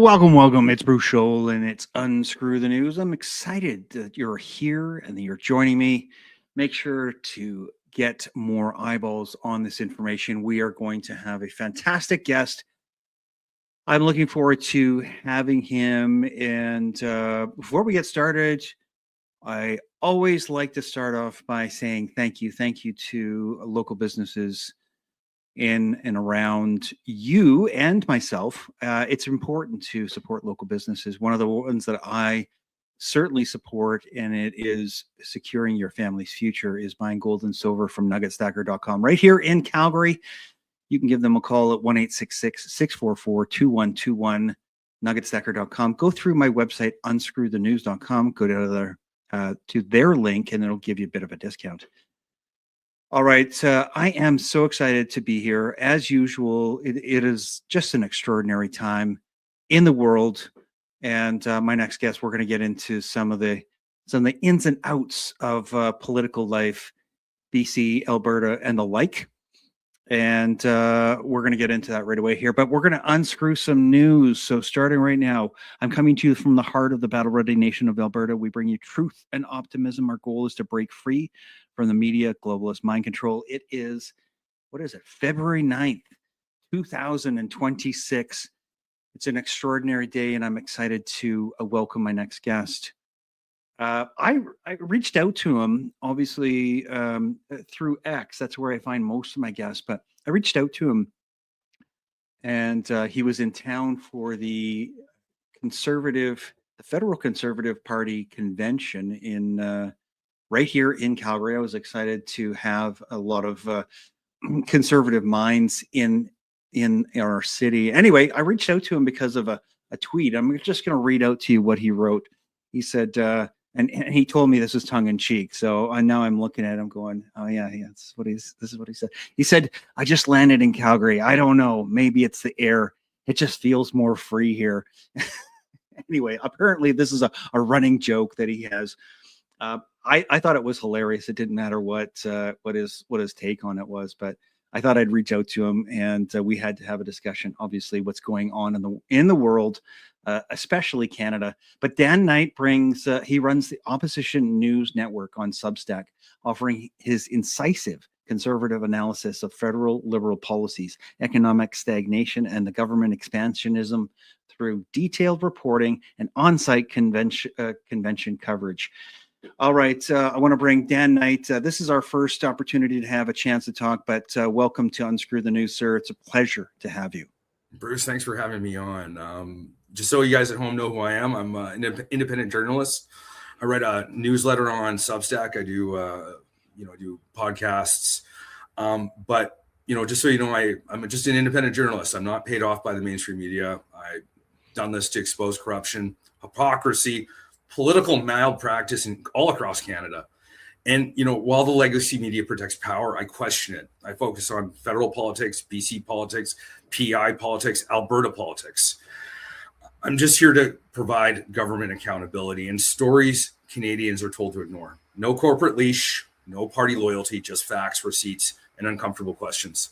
Welcome. It's Bruce Scholl, and it's Unscrew the News. I'm excited that you're here and that you're joining me. Make sure to get more eyeballs on this information. We are going to have a fantastic guest. I'm looking forward to having him. And before we get started, I always like to start off by saying thank you. Thank you to local businesses in and around you and myself. It's important to support local businesses. One of the ones that I certainly support, and it is securing your family's future, is buying gold and silver from nuggetstacker.com right here in Calgary. You can give them a call at 1-866-644-2121, nuggetstacker.com. Go through my website, unscrewthenews.com, go to their link, and it'll give you a bit of a discount. All right. I am so excited to be here. As usual, it is just an extraordinary time in the world. And my next guest, we're going to get into some of the ins and outs of political life, BC, Alberta, and the like. And we're going to get into that right away here. But we're going to unscrew some news. So starting right now, I'm coming to you from the heart of the battle-ready nation of Alberta. We bring you truth and optimism. Our goal is to break free from the media globalist mind control. It is, February 9th, 2026. It's an extraordinary day, and I'm excited to welcome my next guest. I reached out to him, obviously, through X. That's where I find most of my guests, but I reached out to him, and he was in town for the Federal Conservative Party convention in right here in Calgary. I was excited to have a lot of conservative minds in our city. Anyway, I reached out to him because of a tweet. I'm just going to read out to you what he wrote. He said, and he told me this was tongue in cheek. So now I'm looking at him going, oh yeah, this is what he said. He said, I just landed in Calgary. I don't know. Maybe it's the air. It just feels more free here. Anyway, apparently this is a running joke that he has. I thought it was hilarious. It didn't matter what his take on it was, but I thought I'd reach out to him, and we had to have a discussion. Obviously, what's going on in the world, especially Canada. But Dan Knight he runs the Opposition News Network on Substack, offering his incisive conservative analysis of federal liberal policies, economic stagnation, and the government expansionism through detailed reporting and on-site convention coverage. All right. I want to bring Dan Knight. This is our first opportunity to have a chance to talk, but welcome to Unscrew the News, sir. It's a pleasure to have you. Bruce, thanks for having me on. Just so you guys at home know who I am, I'm an independent journalist. I write a newsletter on Substack. I do, do podcasts. But, just so you know, I'm just an independent journalist. I'm not paid off by the mainstream media. I've done this to expose corruption, hypocrisy, political malpractice all across Canada. And, while the legacy media protects power, I question it. I focus on federal politics, BC politics, PI politics, Alberta politics. I'm just here to provide government accountability and stories Canadians are told to ignore. No corporate leash, no party loyalty, just facts, receipts, and uncomfortable questions.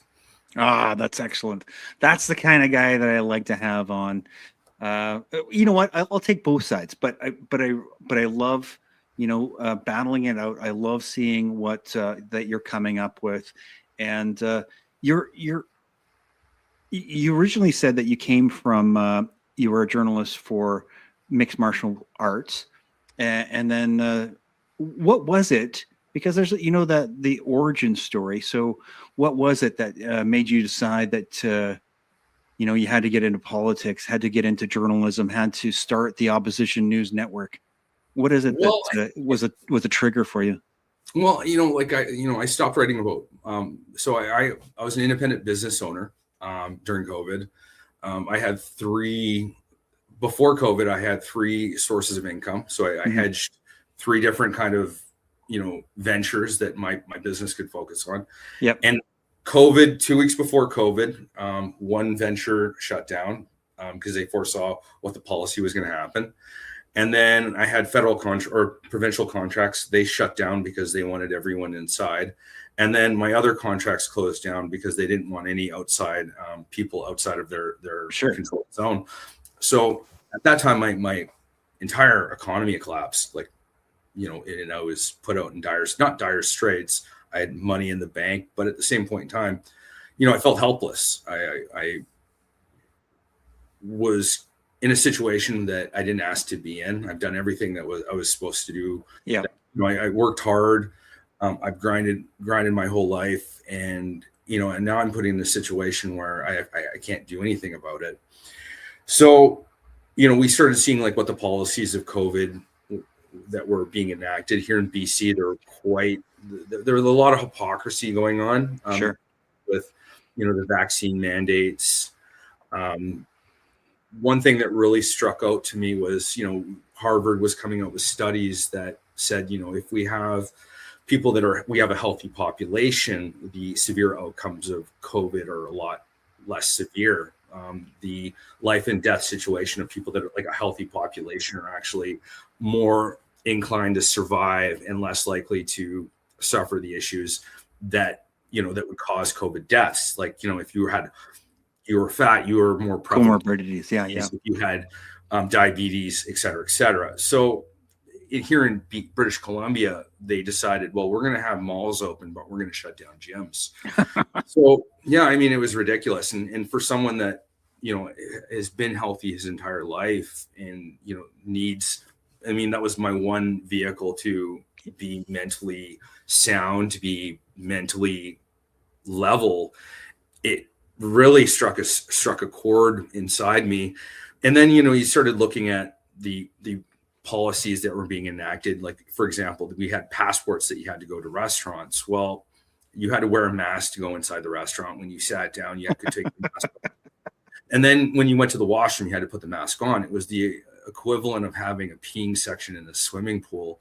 That's excellent. That's the kind of guy that I like to have on. You know what? I'll take both sides, but I love, battling it out. I love seeing what that you're coming up with, and you originally said that you came from you were a journalist for mixed martial arts, and then what was it? Because there's that the origin story. So what was it that made you decide that? You had to get into politics, had to get into journalism, had to start the Opposition News Network. What is it that was a trigger for you? Well, I stopped writing about. So I was an independent business owner during COVID. Before COVID, I had three sources of income. So I hedged three different kind of, ventures that my business could focus on. Yep. And COVID, 2 weeks before COVID, one venture shut down because they foresaw what the policy was going to happen. And then I had federal or provincial contracts. They shut down because they wanted everyone inside. And then my other contracts closed down because they didn't want any outside people outside of their control zone. So at that time, my entire economy had collapsed. Like, and I was put out in not dire straits. I had money in the bank, but at the same point in time, I felt helpless. I was in a situation that I didn't ask to be in. I've done everything that I was supposed to do. Yeah. I worked hard. I've grinded my whole life, and and now I'm put in a situation where I can't do anything about it. So, we started seeing like what the policies of COVID that were being enacted here in BC. There was a lot of hypocrisy going on. Sure. With the vaccine mandates. One thing that really struck out to me was, Harvard was coming out with studies that said, if we have people we have a healthy population, the severe outcomes of COVID are a lot less severe. The life and death situation of people that are like a healthy population are actually more inclined to survive and less likely to suffer the issues that would cause COVID deaths. Like, if you were fat, you were more prevalent. Comorbidities. Yeah. If you had diabetes, et cetera, et cetera. So here in British Columbia, they decided, well, we're going to have malls open, but we're going to shut down gyms. So, yeah, I mean, it was ridiculous. And for someone that, has been healthy his entire life and, that was my one vehicle to be mentally sound, to be mentally level. It really struck a chord inside me. And then, you started looking at the policies that were being enacted. Like, for example, we had passports that you had to go to restaurants. Well, you had to wear a mask to go inside the restaurant. When you sat down, you had to take the mask off. And then when you went to the washroom, you had to put the mask on. It was the equivalent of having a peeing section in the swimming pool.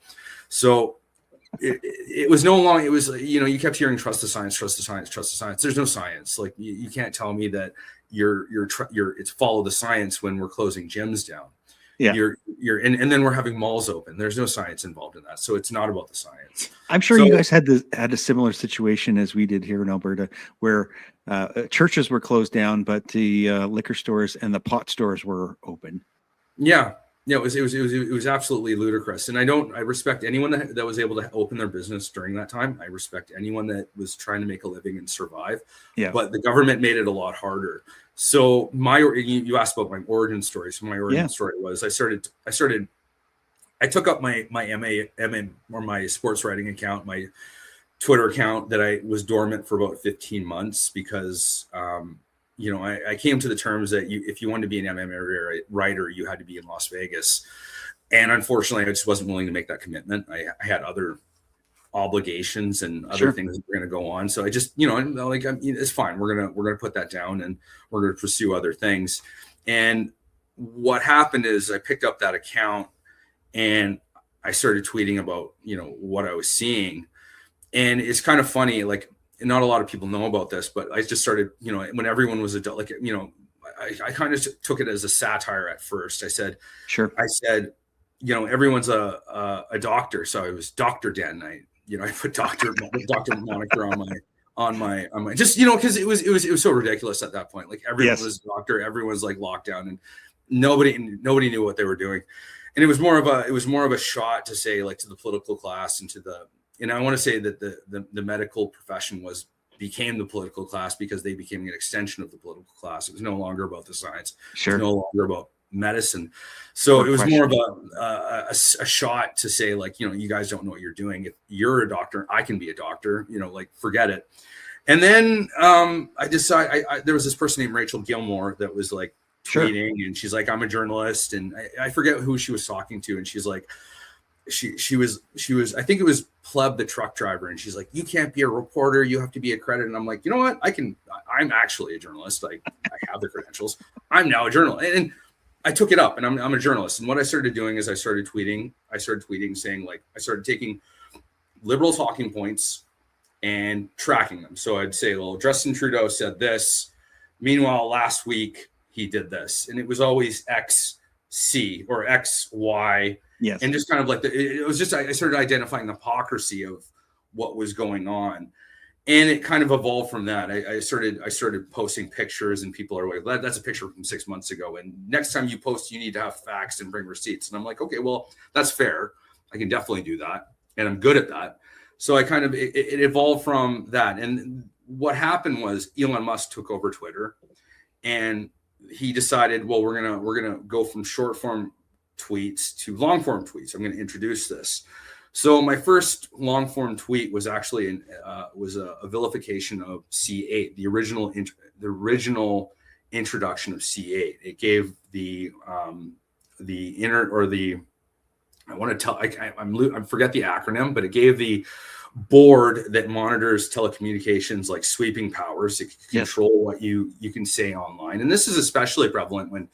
So it was no longer, it was, you kept hearing, trust the science, trust the science, trust the science. There's no science. Like, you can't tell me that it's follow the science when we're closing gyms down. Yeah. And then we're having malls open. There's no science involved in that. So it's not about the science. I'm sure you guys had a similar situation as we did here in Alberta, where churches were closed down, but the liquor stores and the pot stores were open. Yeah. Yeah, it was absolutely ludicrous. And I respect anyone that was able to open their business during that time. I respect anyone that was trying to make a living and survive. Yeah. But the government made it a lot harder. So you asked about my origin story. So my origin story was I took up my MA or my sports writing account, my Twitter account that I was dormant for about 15 months because I came to the terms that if you wanted to be an MMA writer, you had to be in Las Vegas. And unfortunately, I just wasn't willing to make that commitment. I had other obligations and other things that were going to go on. So I just, it's fine. We're going to put that down and we're going to pursue other things. And what happened is I picked up that account and I started tweeting about, what I was seeing. And it's kind of funny, like, not a lot of people know about this, but I just started, when everyone was adult, like, I kind of took it as a satire at first. I said, everyone's a doctor. So I was Dr. Dan Knight. I put doctor moniker on my just, because it was so ridiculous at that point. Like, everyone was a doctor, everyone's like locked down, and nobody knew what they were doing. And it was more of a shot to say, like, to the political class and I want to say that the medical profession became the political class because they became an extension of the political class. It was no longer about the science. It was no longer about medicine. So it was more of a shot to say, like, you guys don't know what you're doing. If you're a doctor, I can be a doctor, like, forget it. And then I decided there was this person named Rachel Gilmore that was like tweeting, and she's like, I'm a journalist. And I forget who she was talking to. And she's like, she was, I think it was Pleb, the truck driver. And she's like, you can't be a reporter. You have to be accredited. And I'm like, you know what? I'm actually a journalist. I have the credentials. I'm now a journalist. And I took it up, and I'm a journalist. And what I started doing is I started tweeting saying, like, I started taking liberal talking points and tracking them. So I'd say, well, Justin Trudeau said this. Meanwhile, last week he did this. And it was always XC or XY. Yes. And just kind of like I started identifying the hypocrisy of what was going on. And it kind of evolved from that. I started posting pictures, and people are like, that's a picture from 6 months ago. And next time you post, you need to have facts and bring receipts. And I'm like, okay, well, that's fair. I can definitely do that. And I'm good at that. So I kind of, it evolved from that. And what happened was Elon Musk took over Twitter, and he decided, well, we're going to go from short form tweets to long form tweets. I'm going to introduce this. So my first long form tweet was actually a vilification of C8, the original introduction of C8. It gave I forget the acronym, but it gave the board that monitors telecommunications like sweeping powers to control what you can say online. And this is especially prevalent when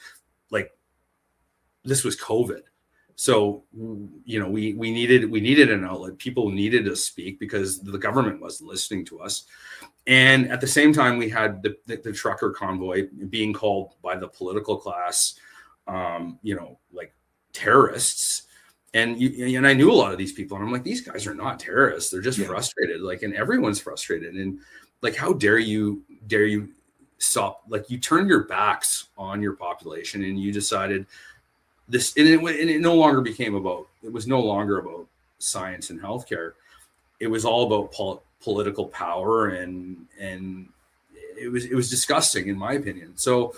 this was COVID. So, we needed an outlet. People needed to speak because the government wasn't listening to us. And at the same time, we had the trucker convoy being called by the political class, like terrorists. And I knew a lot of these people, and I'm like, these guys are not terrorists. They're just frustrated. And everyone's frustrated. And how dare you stop? You turned your backs on your population, and you decided this, and it no longer was no longer about science and healthcare. It was all about political power, and it was disgusting in my opinion. So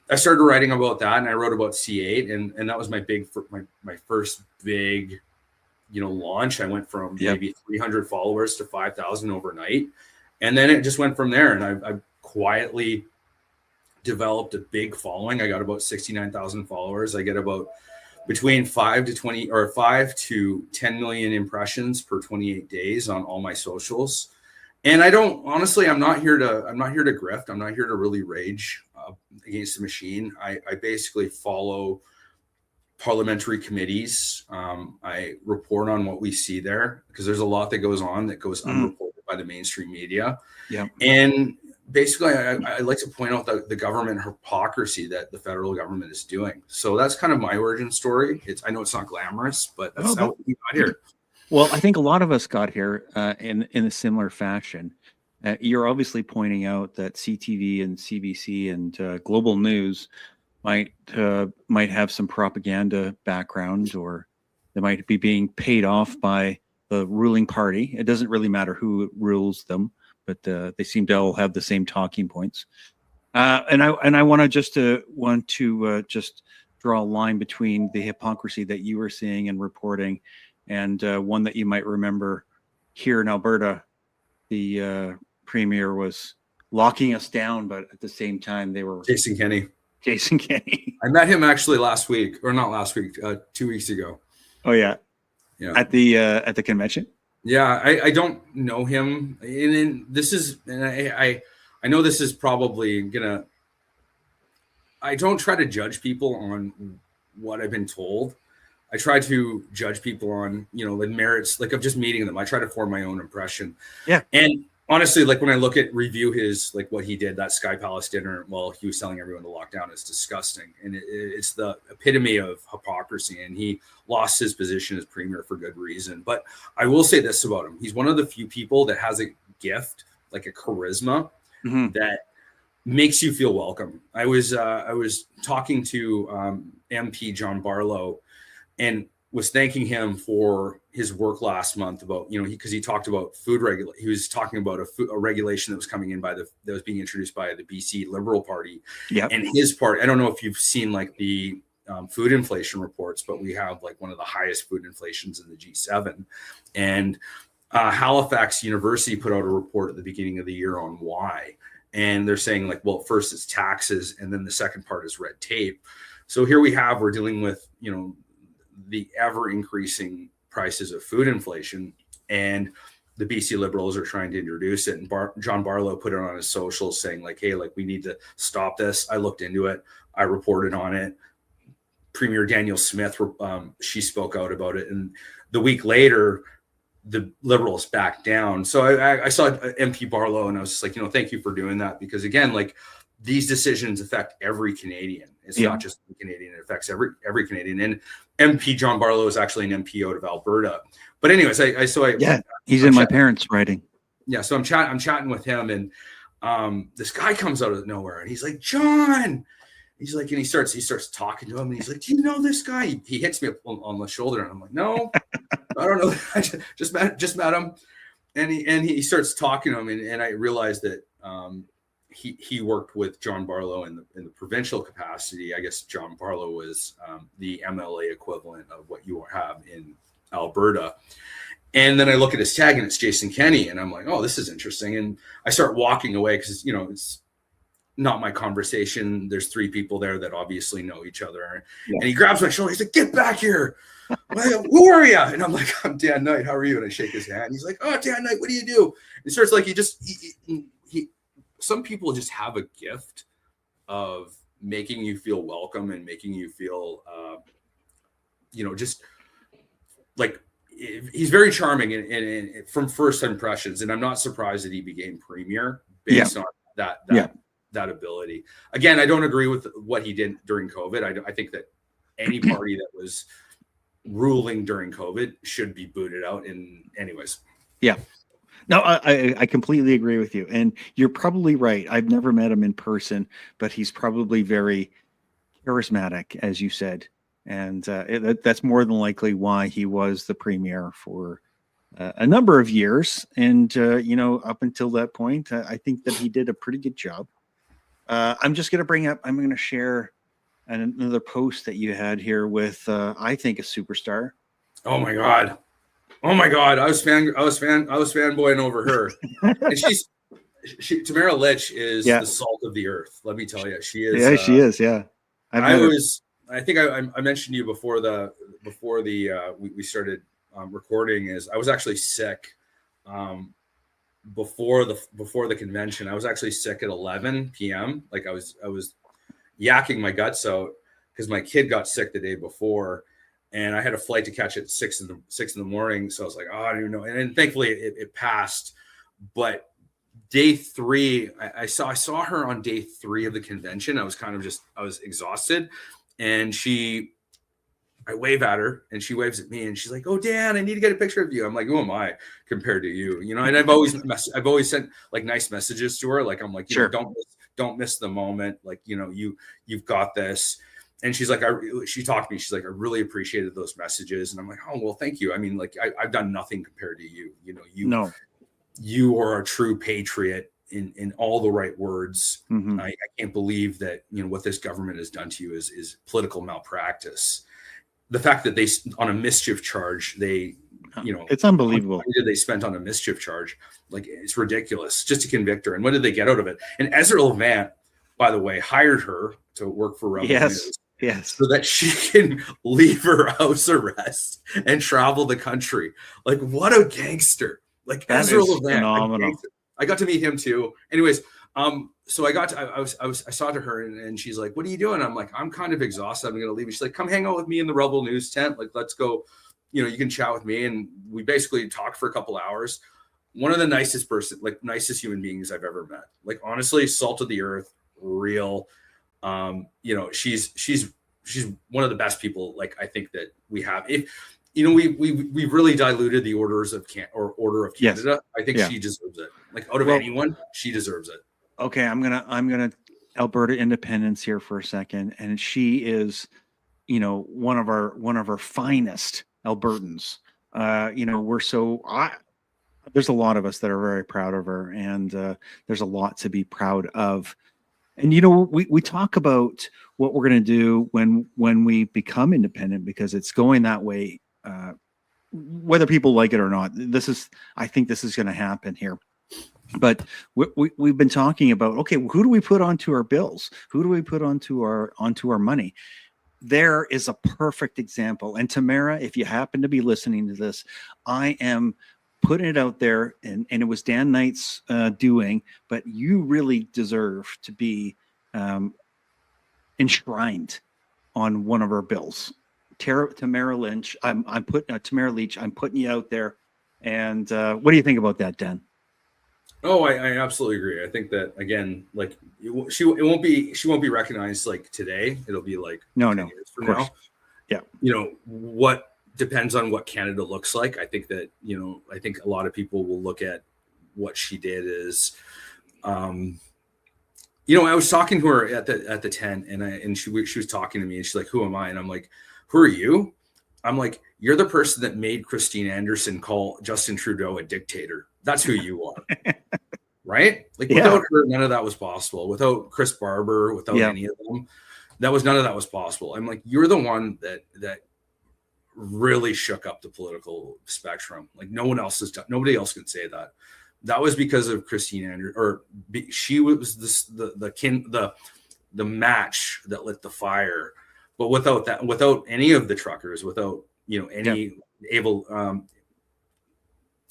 I started writing about that, and I wrote about C8, and that was my first big, launch. I went from maybe 300 followers to 5,000 overnight, and then it just went from there. And I quietly developed a big following. I got about 69,000 followers. I get about between 5 to 10 million impressions per 28 days on all my socials. And I'm not here to grift. I'm not here to really rage against the machine. I basically follow parliamentary committees. I report on what we see there, because there's a lot that goes on that goes unreported by the mainstream media. Yeah. And basically, I like to point out the government hypocrisy that the federal government is doing. So that's kind of my origin story. I know it's not glamorous, but that's how we got here. Well, I think a lot of us got here in a similar fashion. You're obviously pointing out that CTV and CBC and global news might have some propaganda background, or they might be being paid off by the ruling party. It doesn't really matter who rules them, but they seem to all have the same talking points. And I want to just draw a line between the hypocrisy that you were seeing and reporting, and one that you might remember here in Alberta. The premier was locking us down, but at the same time they were Jason Kenney. I met him actually last week, or not last week, 2 weeks ago. Oh yeah. At the convention. Yeah, I don't know him, and I know this is probably gonna. I don't try to judge people on what I've been told. I try to judge people on the merits, of just meeting them. I try to form my own impression. Yeah, and honestly, when I look at review his what he did, that Sky Palace dinner while he was telling everyone to lock down, is disgusting, and it's the epitome of hypocrisy. And he lost his position as premier for good reason. But I will say this about him: he's one of the few people that has a gift, a charisma, that makes you feel welcome. I was talking to MP John Barlow, and was thanking him for his work last month about, because he talked about food regulation. He was talking about a regulation that was coming in that was being introduced by the BC Liberal Party. Yeah. And his part, I don't know if you've seen the food inflation reports, but we have one of the highest food inflations in the G7. And Halifax University put out a report at the beginning of the year on why. And they're saying first it's taxes, and then the second part is red tape. So here we're dealing with, the ever increasing prices of food inflation, and the BC Liberals are trying to introduce it. And John Barlow put it on his socials saying hey, we need to stop this. I looked into it. I reported on it. Premier Danielle Smith, she spoke out about it. And the week later, the Liberals backed down. So I saw MP Barlow, and I was just thank you for doing that, because again, these decisions affect every Canadian. It's not just the Canadian; it affects every Canadian. And MP John Barlow is actually an MP out of Alberta. But anyways, he's in my parents' riding. yeah, so I'm chatting with him, and this guy comes out of nowhere, and he's like, John. He's like, and he starts talking to him, and he's like, do you know this guy? He hits me on the shoulder, and I'm like, no, I don't know. I just met him, and he starts talking to him, and I realized that he worked with John Barlow in the provincial capacity. I guess John Barlow was the MLA equivalent of what you have in Alberta. And then I look at his tag, and it's Jason Kenney, and I'm like, oh, this is interesting. And I start walking away because it's not my conversation. There's three people there that obviously know each other. Yeah. And he grabs my shoulder. He's like, get back here. Who are you? And I'm like, I'm Dan Knight. How are you? And I shake his hand. He's like, oh, Dan Knight, what do you do? And he starts like, some people just have a gift of making you feel welcome and making you feel, just like, he's very charming and from first impressions. And I'm not surprised that he became premier based on that ability. Again, I don't agree with what he did during COVID. I think that any party that was ruling during COVID should be booted out anyways. Yeah. No, I completely agree with you. And you're probably right. I've never met him in person, but he's probably very charismatic, as you said. And that's more than likely why he was the premier for a number of years. And, up until that point, I think that he did a pretty good job. I'm just going to share another post that you had here with, I think, a superstar. Oh my God. I was fanboying over her. And Tamara Litch is the salt of the earth. Let me tell you, she is. Yeah, she is. Yeah. I think I mentioned to you before we started recording is I was actually sick before the convention. I was actually sick at 11 p.m. Like I was yakking my guts out because my kid got sick the day before, and I had a flight to catch at 6 in the morning. So I was like, oh, I don't even know. And then thankfully it passed. But day 3, I saw her on day 3 of the convention. I was exhausted, and I wave at her, and she waves at me, and she's like, oh, Dan, I need to get a picture of you. I'm like, who am I compared to you? And I've always sent like nice messages to her. Like, I'm like, sure. Don't miss the moment. Like, you've got this. And she's like, she talked to me. She's like, I really appreciated those messages. And I'm like, oh, well, thank you. I mean, like, I've done nothing compared to you. You are a true patriot in all the right words. Mm-hmm. I can't believe that, what this government has done to you is political malpractice. The fact that they, on a mischief charge, it's unbelievable. What did they spend on a mischief charge? Like, it's ridiculous just to convict her. And what did they get out of it? And Ezra Levant, by the way, hired her to work for Rebel News. Yes. So that she can leave her house arrest and travel the country. Like, what a gangster. Like, that Ezra Levant. Phenomenal. I got to meet him too. Anyways, so I saw to her and she's like, what are you doing? I'm like, I'm kind of exhausted. I'm going to leave. And she's like, come hang out with me in the Rebel News tent. Like, let's go, you can chat with me. And we basically talked for a couple hours. One of the nicest human beings I've ever met. Like, honestly, salt of the earth, real. She's one of the best people. Like, I think that we have. If we've really diluted the Order of Canada. Yes. I think she deserves it. Like, out of anyone, she deserves it. Okay, I'm gonna Alberta independence here for a second, and she is, one of our finest Albertans. There's a lot of us that are very proud of her, and there's a lot to be proud of. And we talk about what we're going to do when we become independent, because it's going that way, whether people like it or not. I think this is going to happen here. But we've been talking about, okay, who do we put onto our bills? Who do we put onto our money? There is a perfect example. And Tamara, if you happen to be listening to this, I am putting it out there, and it was Dan Knight's doing, but you really deserve to be enshrined on one of our bills. Tamara Lynch, I'm putting Tamara Leach. I'm putting you out there. And what do you think about that, Dan? Oh, I absolutely agree. I think that, again, like, she won't be recognized like today. It'll be like no years from now. Yeah. What depends on what Canada looks like. I think that, I think a lot of people will look at what she did is, you know, I was talking to her at the tent, and she was talking to me, and she's like, "Who am I?" And I'm like, "Who are you?" I'm like, "You're the person that made Christine Anderson call Justin Trudeau a dictator. That's who you are." Right? Like, without her, none of that was possible. Without Chris Barber, without any of them, none of that was possible. I'm like, you're the one that really shook up the political spectrum. Like, nobody else can say that. That was because of Christine Anderson, she was the match that lit the fire. But without any of the truckers, without, you know, any Ava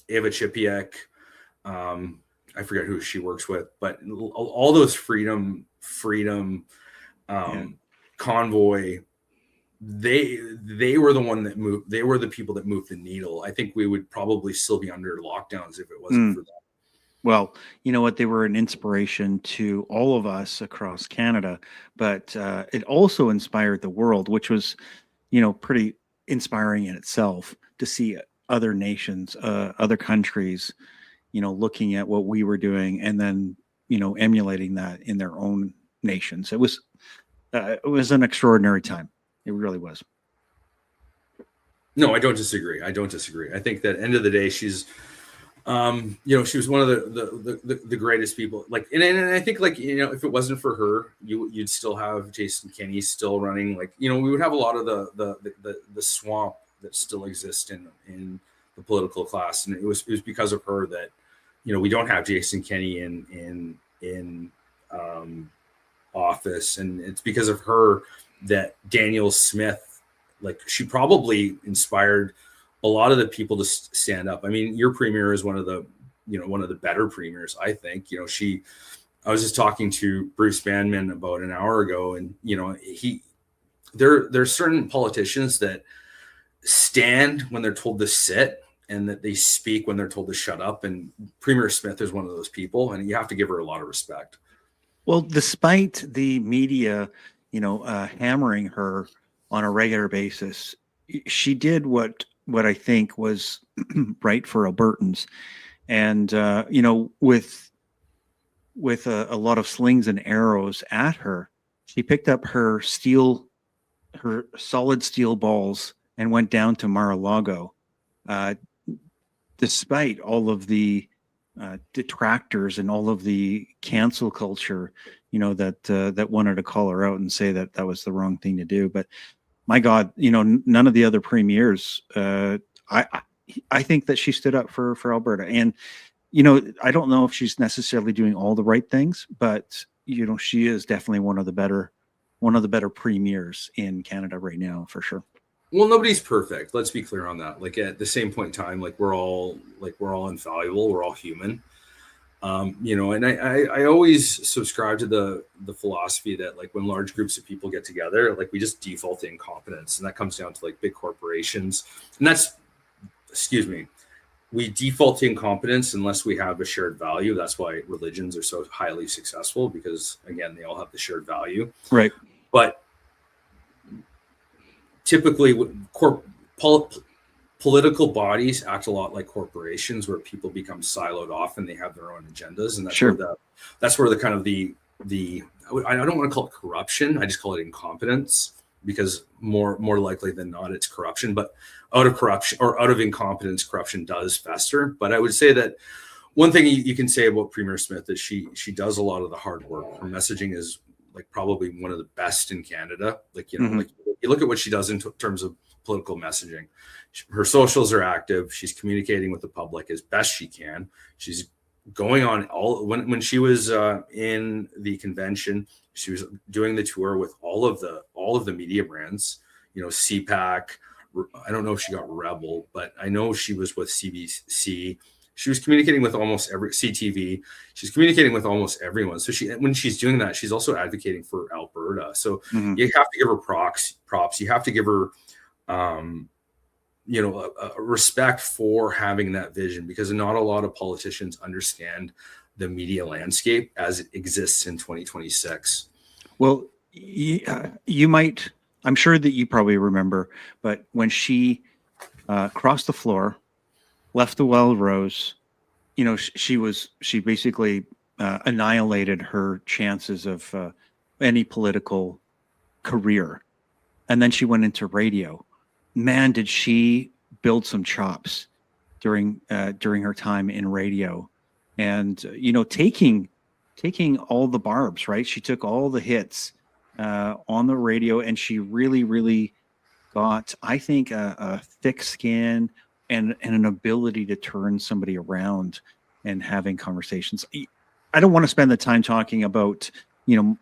Chipiak, I forget who she works with, but all those freedom convoy, they were the one that moved. They were the people that moved the needle. I think we would probably still be under lockdowns if it wasn't for that. Well, you know what? They were an inspiration to all of us across Canada, but it also inspired the world, which was, you know, pretty inspiring in itself to see other nations, other countries, you know, looking at what we were doing and then, you know, emulating that in their own nations. It was an extraordinary time. It really was. No, I don't disagree. I think that end of the day, she's, you know, she was one of the greatest people. Like, and I think, like, you know, if it wasn't for her, you'd still have Jason Kenney still running. Like, you know, we would have a lot of the swamp that still exists in the political class, and it was because of her that, you know, we don't have Jason Kenney in office, and it's because of her that Danielle Smith, like, she probably inspired a lot of the people to stand up. I mean, your premier is one of the better premiers, I think. You know, I was just talking to Bruce Banman about an hour ago, and, you know, there's certain politicians that stand when they're told to sit, and that they speak when they're told to shut up. And Premier Smith is one of those people, and you have to give her a lot of respect. Well, despite the media, you know, hammering her on a regular basis, she did what I think was right for Albertans. And, you know, with a lot of slings and arrows at her, she picked up her solid steel balls and went down to Mar-a-Lago, despite all of the detractors and all of the cancel culture, you know, that wanted to call her out and say that was the wrong thing to do. But my God, you know, none of the other premiers, I think that she stood up for Alberta. And, you know, I don't know if she's necessarily doing all the right things, but, you know, she is definitely one of the better premiers in Canada right now, for sure. Well, nobody's perfect. Let's be clear on that. Like, at the same point in time, like, we're all infallible. We're all human. You know, and I always subscribe to the philosophy that, like, when large groups of people get together, like, we just default to incompetence, and that comes down to, like, big corporations. And we default to incompetence unless we have a shared value. That's why religions are so highly successful, because, again, they all have the shared value. Right. But typically, political bodies act a lot like corporations, where people become siloed off and they have their own agendas, and that's where the kind of the I don't want to call it corruption. I just call it incompetence, because more likely than not, it's corruption. But out of incompetence, corruption does fester. But I would say that one thing you can say about Premier Smith is she does a lot of the hard work. Her messaging is, like, probably one of the best in Canada. Like, you know, like, you look at what she does in terms of political messaging. Her socials are active. She's communicating with the public as best she can. She's going on when she was in the convention, she was doing the tour with all of the media brands, you know, CPAC. I don't know if she got Rebel, but I know she was with CBC. She was communicating with almost every CTV. She's communicating with almost everyone. So when she's doing that, she's also advocating for Alberta. So you have to give her props. You have to give her, you know, a respect for having that vision, because not a lot of politicians understand the media landscape as it exists in 2026. Well, you might, I'm sure that you probably remember, but when she crossed the floor, left the Wild Rose, she basically annihilated her chances of any political career. And then she went into radio. Man, did she build some chops during her time in radio. And taking all the barbs, right? She took all the hits on the radio, and she really, really got, I think, a thick skin and an ability to turn somebody around and having conversations. I don't want to spend the time talking about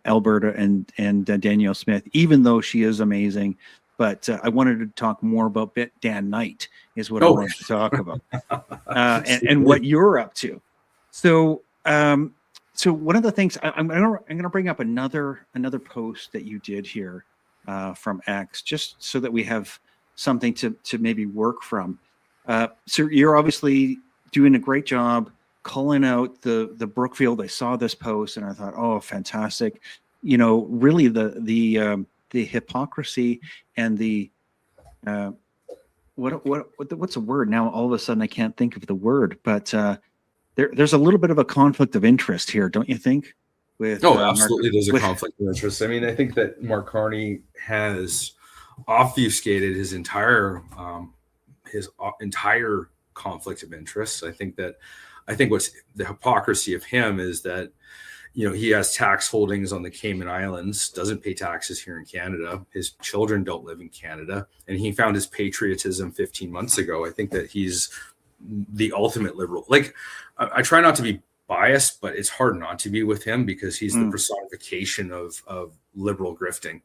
Alberta and Danielle Smith, even though she is amazing. But I wanted to talk more about Dan Knight is what I wanted to talk about, and what you're up to. So, so one of the things I'm going to bring up another post that you did here from X, just so that we have something to maybe work from. So you're obviously doing a great job calling out the Brookfield. I saw this post and I thought, oh, fantastic. Really the hypocrisy and the what's a word now? All of a sudden I can't think of the word, but there's a little bit of a conflict of interest here, don't you think? With absolutely, there's a conflict of interest. I mean, I think that Mark Carney has obfuscated his entire conflict of interest. I think what's the hypocrisy of him is that he has tax holdings on the Cayman Islands, doesn't pay taxes here in Canada. His children don't live in Canada, and he found his patriotism 15 months ago. I think that he's the ultimate liberal. Like, I try not to be biased, but it's hard not to be with him because he's the personification of liberal grifting.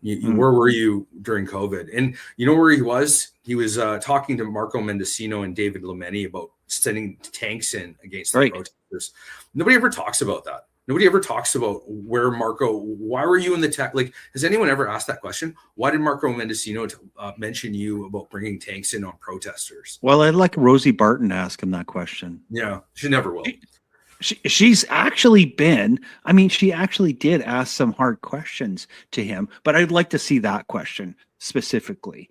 Where were you during COVID? And you know where he was? He was talking to Marco Mendocino and David Lemeni about sending tanks in against the protesters. Nobody ever talks about that. Nobody ever talks about where why were you in the tech? Like, has anyone ever asked that question? Why did Marco Mendocino mention you about bringing tanks in on protesters? Well, I'd like Rosie Barton to ask him that question. Yeah, she never will. She's actually been, I mean, she actually did ask some hard questions to him, but I'd like to see that question specifically,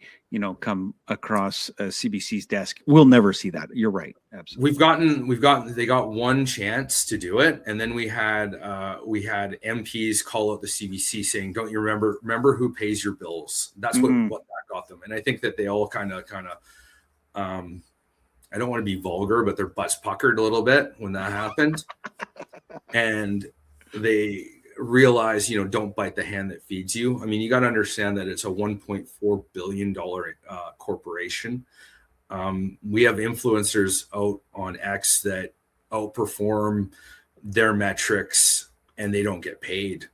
come across CBC's desk. We'll never see that. You're right. Absolutely. They got one chance to do it. And then we had MPs call out the CBC saying, don't you remember who pays your bills? That's what that got them. And I think that they all kind of, I don't want to be vulgar, but their butts puckered a little bit when that happened. And they realized, don't bite the hand that feeds you. I mean, you got to understand that it's a $1.4 billion corporation. We have influencers out on X that outperform their metrics and they don't get paid.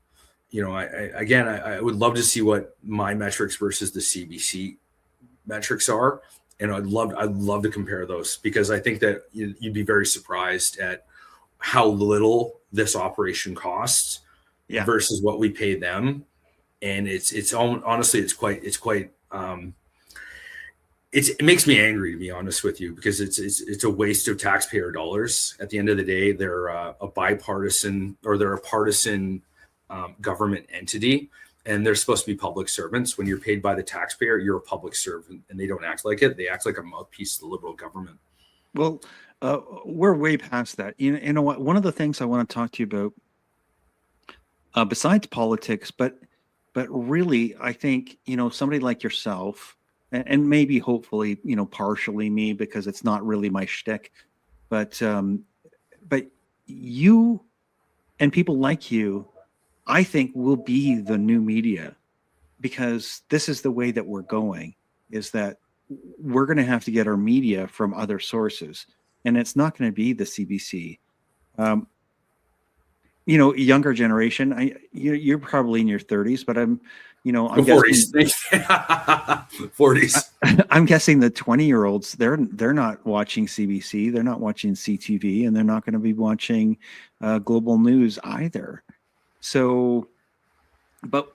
I would love to see what my metrics versus the CBC metrics are. And I'd love to compare those, because I think that you'd be very surprised at how little this operation costs versus what we pay them. And it's honestly, it makes me angry, to be honest with you, because it's a waste of taxpayer dollars. At the end of the day, they're a partisan government entity. And they're supposed to be public servants. When you're paid by the taxpayer, you're a public servant, and they don't act like it. They act like a mouthpiece of the liberal government. Well, we're way past that. You know what? One of the things I want to talk to you about, besides politics, but really, I think, somebody like yourself, and maybe hopefully, partially me, because it's not really my shtick, but you and people like you, I think, will be the new media, because this is the way that we're going, is that we're going to have to get our media from other sources, and it's not going to be the CBC. Younger generation, you're probably in your 30s, but I'm 40s. 40s. I'm guessing the 20-year-olds, they're not watching CBC, they're not watching CTV, and they're not going to be watching Global News either. So, but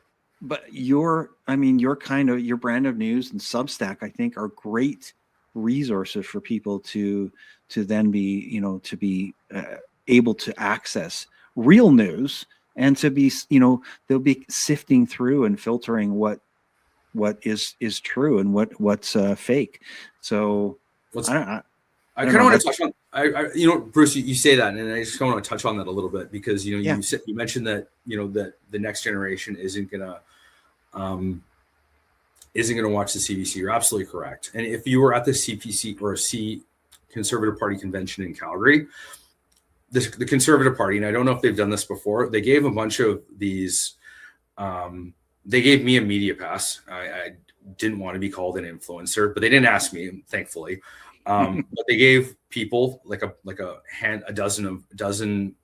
your brand of news and Substack, I think, are great resources for people to then be, to be able to access real news, and to be, they'll be sifting through and filtering what is true and what's fake. So I kind of want to touch on, you know, Bruce, you say that, and I just want to touch on that a little bit because, you know, you mentioned that, you know, that the next generation isn't gonna watch the CBC. You're absolutely correct. And if you were at the CPC or Conservative Party convention in Calgary, the Conservative Party, and I don't know if they've done this before, they gave a bunch of these. They gave me a media pass. I didn't want to be called an influencer, but they didn't ask me, thankfully. But they gave people like a dozen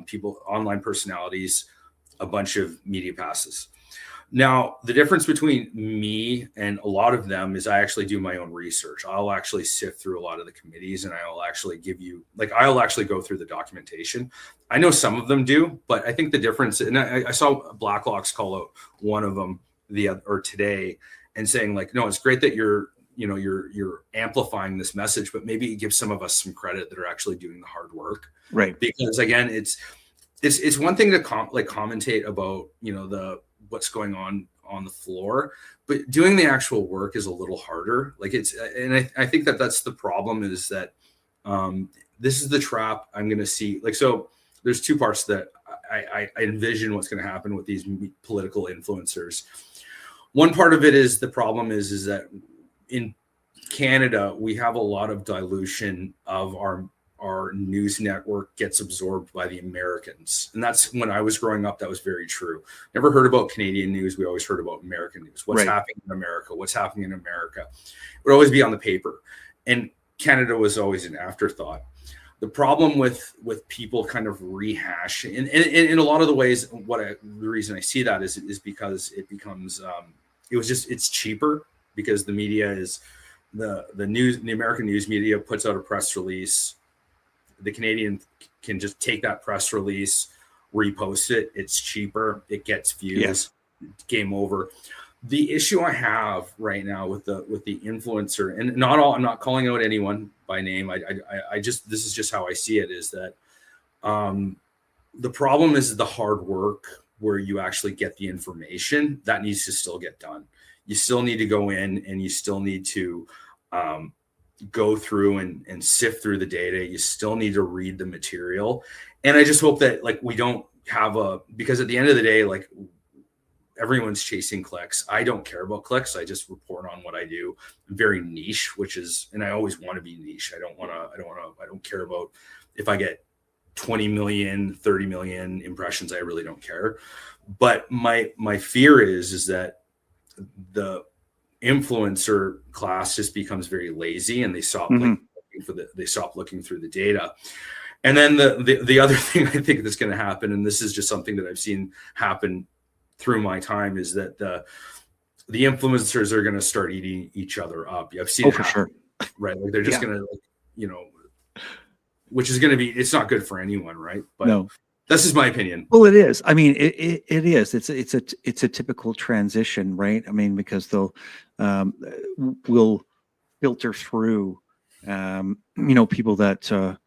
people, online personalities, a bunch of media passes. Now, the difference between me and a lot of them is I actually do my own research. I'll actually sift through a lot of the committees, and I'll actually give you, like, I'll actually go through the documentation. I know some of them do, but I think the difference, and I saw Blacklocks call out one of them today and saying, like, no, it's great that you're amplifying this message, but maybe give some of us some credit that are actually doing the hard work. Right. Because again, it's one thing to commentate about, you know, what's going on the floor, but doing the actual work is a little harder. Like and I think that's the problem, is that this is the trap I'm going to see. Like, so there's two parts that I envision what's going to happen with these political influencers. One part of it is the problem is that in Canada, we have a lot of dilution of our news network gets absorbed by the Americans. And that's, when I was growing up, that was very true. Never heard about Canadian news. We always heard about American news. What's happening in America? What's happening in America? It would always be on the paper. And Canada was always an afterthought. The problem with people kind of rehash, and in a lot of the ways, the reason I see that is because it becomes, it's cheaper, because the media is, the American news media puts out a press release. The Canadian can just take that press release, repost it. It's cheaper. It gets views. Yes. Game over. The issue I have right now with the influencer, and I'm not calling out anyone by name. This is just how I see it, is that the problem is the hard work where you actually get the information that needs to still get done. You still need to go in, and you still need to go through and sift through the data. You still need to read the material. And I just hope that, like, we don't have because at the end of the day, like, everyone's chasing clicks. I don't care about clicks. I just report on what I do. I'm very niche, and I always want to be niche. I don't care about if I get 20 million, 30 million impressions. I really don't care. But my fear is that the influencer class just becomes very lazy, and they stop looking through the data. And then the other thing I think that's going to happen, and this is just something that I've seen happen through my time, is that the influencers are going to start eating each other up. I've seen it happen, for sure. Right? Like, they're just going to, you know, which is going to be, it's not good for anyone, right? But no. That's just my opinion. Well, it is. I mean, it is. It's a typical transition, right? I mean, because they'll will filter through, people that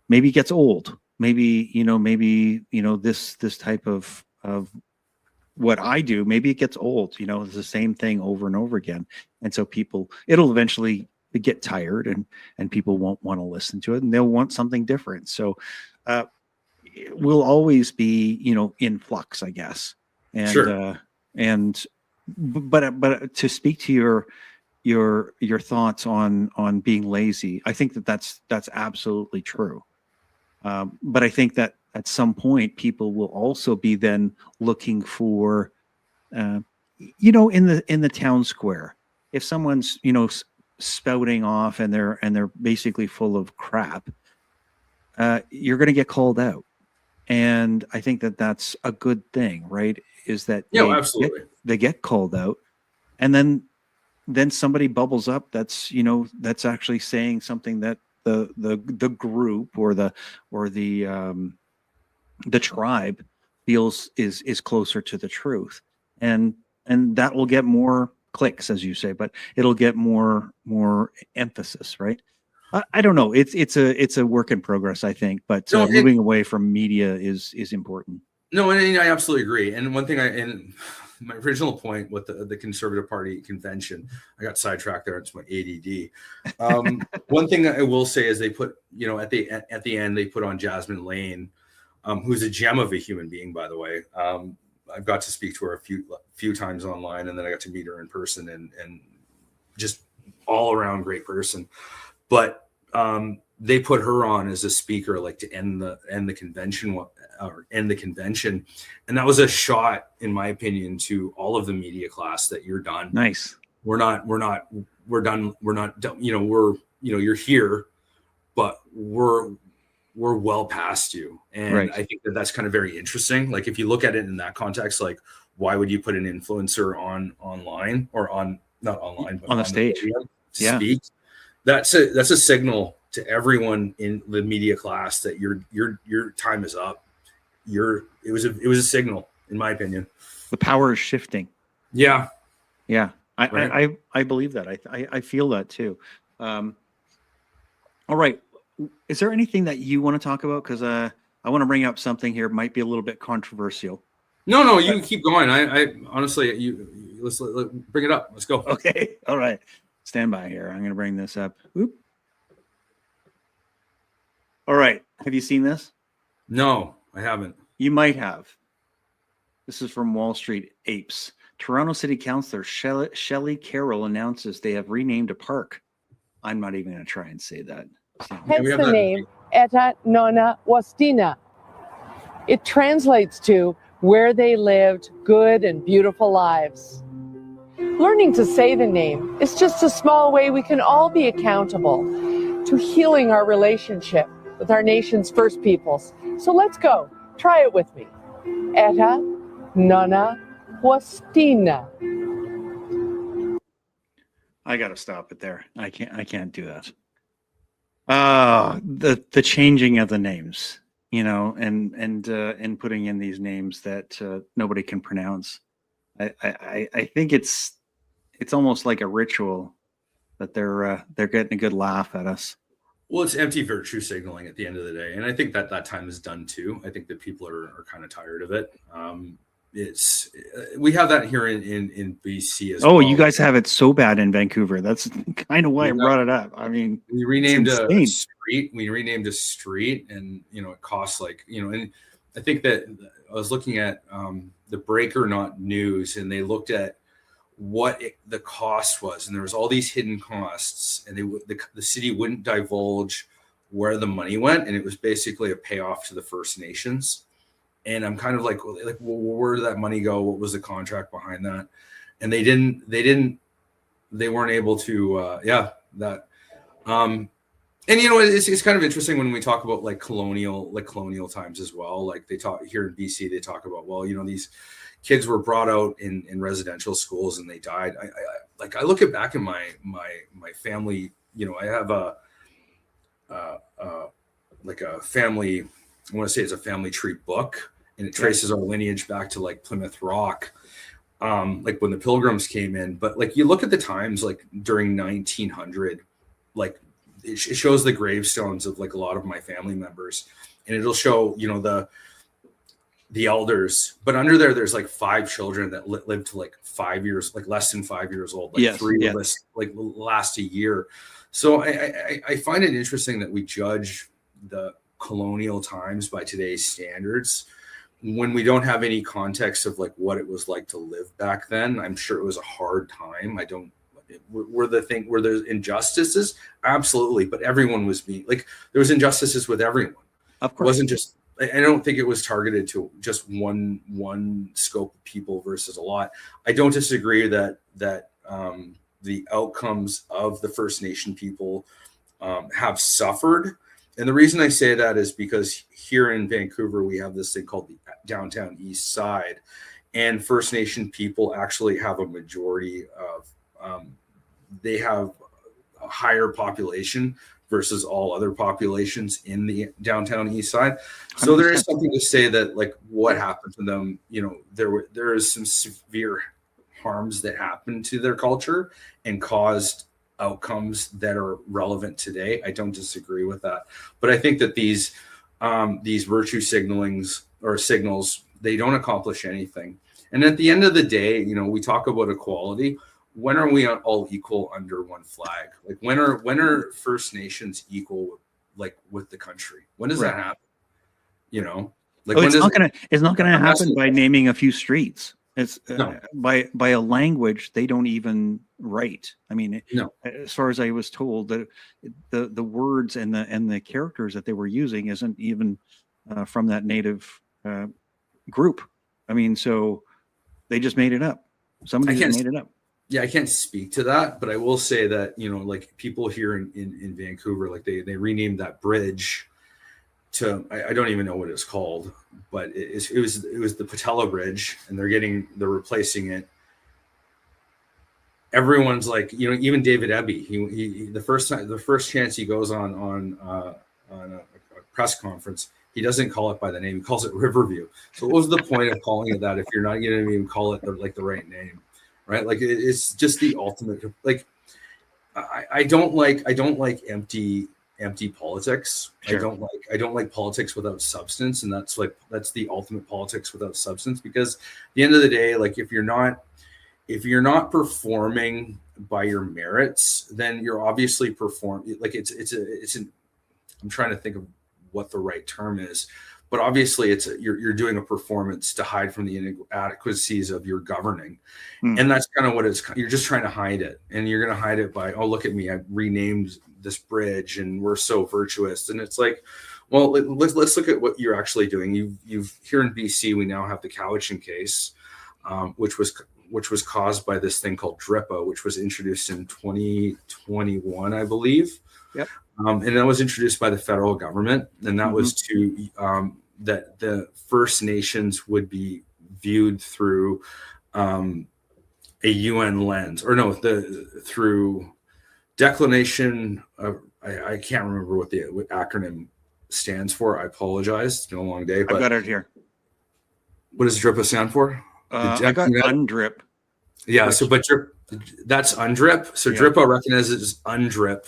maybe gets old. Maybe this type of what I do. Maybe it gets old. It's the same thing over and over again, and so it'll eventually get tired, and people won't want to listen to it, and they'll want something different. So. Will always be, in flux, I guess. And, sure. But to speak to your thoughts on being lazy, I think that's absolutely true. But I think that at some point people will also be then looking for, in the town square, if someone's, spouting off and they're basically full of crap, you're going to get called out. And I think that that's a good thing, right? Is that absolutely they get called out, and then somebody bubbles up that's actually saying something that the group or the tribe feels is closer to the truth, and that will get more clicks, as you say, but it'll get more emphasis, right? I don't know. It's a work in progress, I think, but moving away from media is important. No, and I absolutely agree. And one thing my original point with the Conservative Party convention, I got sidetracked there. It's my ADD. One thing I will say is they put, at the end, they put on Jasmine Lane, who's a gem of a human being, by the way. I've got to speak to her a few times online, and then I got to meet her in person, and just all around great person. But they put her on as a speaker, like to end the convention, and that was a shot, in my opinion, to all of the media class that you're done. Nice. We're done. We're not done. You're here, but we're well past you. And right. I think that's kind of very interesting. Like if you look at it in that context, like why would you put an influencer online or not online, but on the stage to speak? That's a signal to everyone in the media class that your time is up. It was a signal, in my opinion. The power is shifting. Yeah. I believe that. I feel that too. All right. Is there anything that you want to talk about? Because I want to bring up something here. It might be a little bit controversial. No, you can keep going. I honestly, let's bring it up. Let's go. Okay. All right. Stand by here. I'm going to bring this up. Oop. All right. Have you seen this? No, I haven't. You might have. This is from Wall Street Apes. Toronto City Councillor Shelley Carroll announces they have renamed a park. I'm not even going to try and say that. Hence the name Eta Nona Wastina. It translates to where they lived good and beautiful lives. Learning to say the name is just a small way we can all be accountable to healing our relationship with our nation's First Peoples. So let's go. Try it with me. Eta Nona Wastina. I got to stop it there. I can't do that. The changing of the names, and putting in these names that nobody can pronounce. I think it's almost like a ritual that they're getting a good laugh at us. Well, it's empty virtue signaling at the end of the day, and I think that time is done too. I think that people are kind of tired of it. We have that here in BC as well. Oh, you guys have it so bad in Vancouver. That's kind of why I brought it up. I mean, we renamed a street. We renamed a street, and it costs and I think that I was looking at the Break or Not news, and they looked at what the cost was, and there was all these hidden costs, and the city wouldn't divulge where the money went, and it was basically a payoff to the First Nations. And I'm kind of like, well, where did that money go? What was the contract behind that? And they weren't able to, that. And it's kind of interesting when we talk about colonial times as well. Like they talk here in BC, they talk about, well, these kids were brought out in residential schools and they died. I look back in my family, I have a family, I want to say it's a family tree book, and it traces our lineage back to Plymouth Rock, when the Pilgrims came in. But you look at the times during 1900, it shows the gravestones of a lot of my family members, and it'll show the elders. But under there's 5 children that lived to 5 years, less than 5 years old. 3 of us last a year. So I find it interesting that we judge the colonial times by today's standards when we don't have any context of what it was like to live back then. I'm sure it was a hard time. Were there injustices? Absolutely. But everyone was being there was injustices with everyone. Of course. It wasn't just, I don't think it was targeted to just one scope of people versus a lot. I don't disagree that the outcomes of the First Nation people have suffered. And the reason I say that is because here in Vancouver, we have this thing called the Downtown East Side, and First Nation people actually have a majority of, they have a higher population versus all other populations in the Downtown East Side. So 100%. There is something to say that what happened to them, there is some severe harms that happened to their culture and caused outcomes that are relevant today. I don't disagree with that, but I think that these virtue signals, they don't accomplish anything. And at the end of the day, we talk about equality. When are we all equal under one flag? Like when are First Nations equal, like with the country? When does that happen? Like it's not gonna happen by asking, naming a few streets. It's No. by a language they don't even write. I mean, No. as far as I was told, that the words and the characters that they were using isn't even from that native group. I mean, so they just made it up. Somebody just made it up. Yeah, I can't speak to that, but I will say that, like people here in Vancouver, like they renamed that bridge to, I don't even know what it's called, but it was the Patella Bridge, and they're replacing it. Everyone's like, even David Eby, he the first chance he goes on a press conference, he doesn't call it by the name, he calls it Riverview. So what was the point of calling it that if you're not going to even call it the right name, right? Like it's just the ultimate. Like I don't like empty politics. Sure. I don't like politics without substance, and that's the ultimate politics without substance. Because at the end of the day, like if you're not performing by your merits, then you're obviously like I'm trying to think of what the right term is, but obviously you're doing a performance to hide from the inadequacies of your governing. And that's kind of what you're just trying to hide it, and you're going to hide it by, oh, look at me, I renamed this bridge and we're so virtuous. And it's like, well, let's look at what you're actually doing. You've here in BC, we now have the Cowichan case, which was caused by this thing called DRIPA, which was introduced in 2021, I believe. Yep. And that was introduced by the federal government, and that was to that the First Nations would be viewed through a UN lens, or no, through declination of, I can't remember what the acronym stands for. I apologize. It's been a long day. But I've got it here. What does DRIPA stand for? I got UNDRIP. Yeah. That's UNDRIP. So DRIPA recognizes UNDRIP.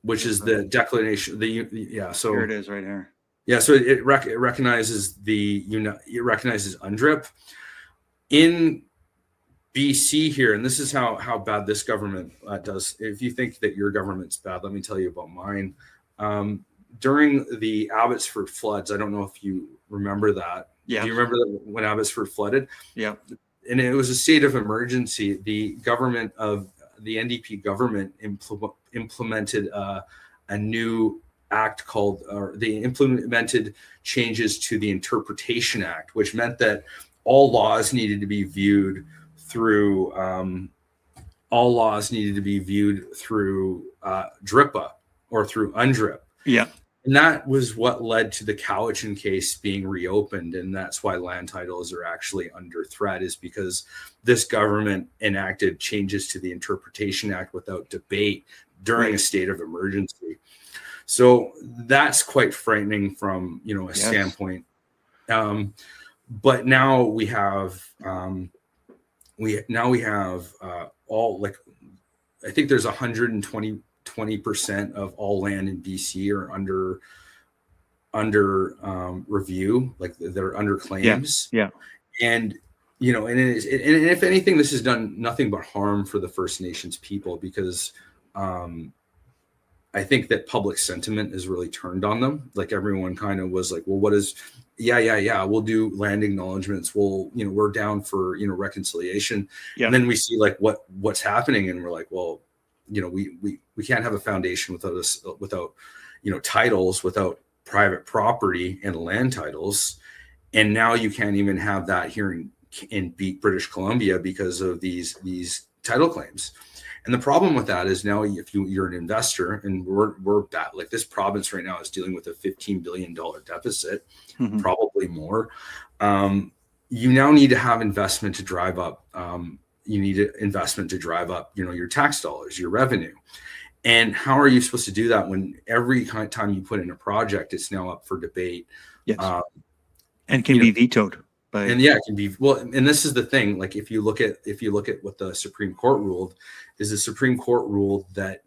Which is the declination. So here it is, right here. Yeah, so it recognizes it recognizes UNDRIP in BC here, and this is how bad this government does. If you think that your government's bad, let me tell you about mine. During the Abbotsford floods, I don't know if you remember that. Yeah. Do you remember when Abbotsford flooded? Yeah. And it was a state of emergency. The NDP government implemented a new act they implemented changes to the Interpretation Act, which meant that all laws needed to be viewed through DRIPA or through UNDRIP. Yeah. And that was what led to the Cowichan case being reopened. And that's why land titles are actually under threat, is because this government enacted changes to the Interpretation Act without debate during a state of emergency. So that's quite frightening from, a standpoint. But now we have all, like, I think there's 20% of all land in BC are under review, like they're under claims. Yeah. And and if anything, this has done nothing but harm for the First Nations people, because I think that public sentiment is really turned on them. Like everyone kind of was like, well, what is, we'll do land acknowledgements. We're down for, reconciliation. Yeah. And then we see like what's happening, and we're like, well, we can't have a foundation without titles, without private property and land titles. And now you can't even have that here in British Columbia because of these title claims. And the problem with that is now, if you're an investor, and we're that, like, this province right now is dealing with a $15 billion deficit, probably more. You now need to have investment to drive up. You need investment to drive up, your tax dollars, your revenue. And how are you supposed to do that when every time you put in a project, it's now up for debate? Yes. And can be vetoed. And it can be, well, and this is the thing, like if you look at what the Supreme Court ruled, is the Supreme Court ruled that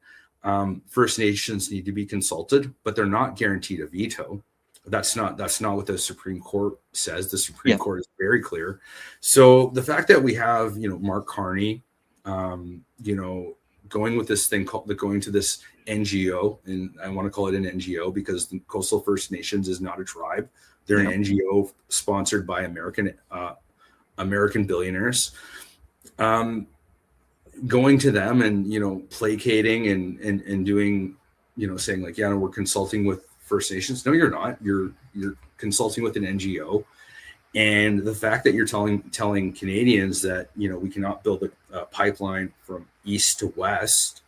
First Nations need to be consulted, but they're not guaranteed a veto. That's not what the Supreme Court says. The Supreme Yeah. Court is very clear. So the fact that we have, Mark Carney, going with this thing going to this NGO, and I want to call it an NGO because the Coastal First Nations is not a tribe. They're an NGO sponsored by American billionaires. Going to them and placating and doing, saying like, we're consulting with First Nations. No, you're not. You're consulting with an NGO. And the fact that you're telling Canadians that we cannot build a pipeline from east to west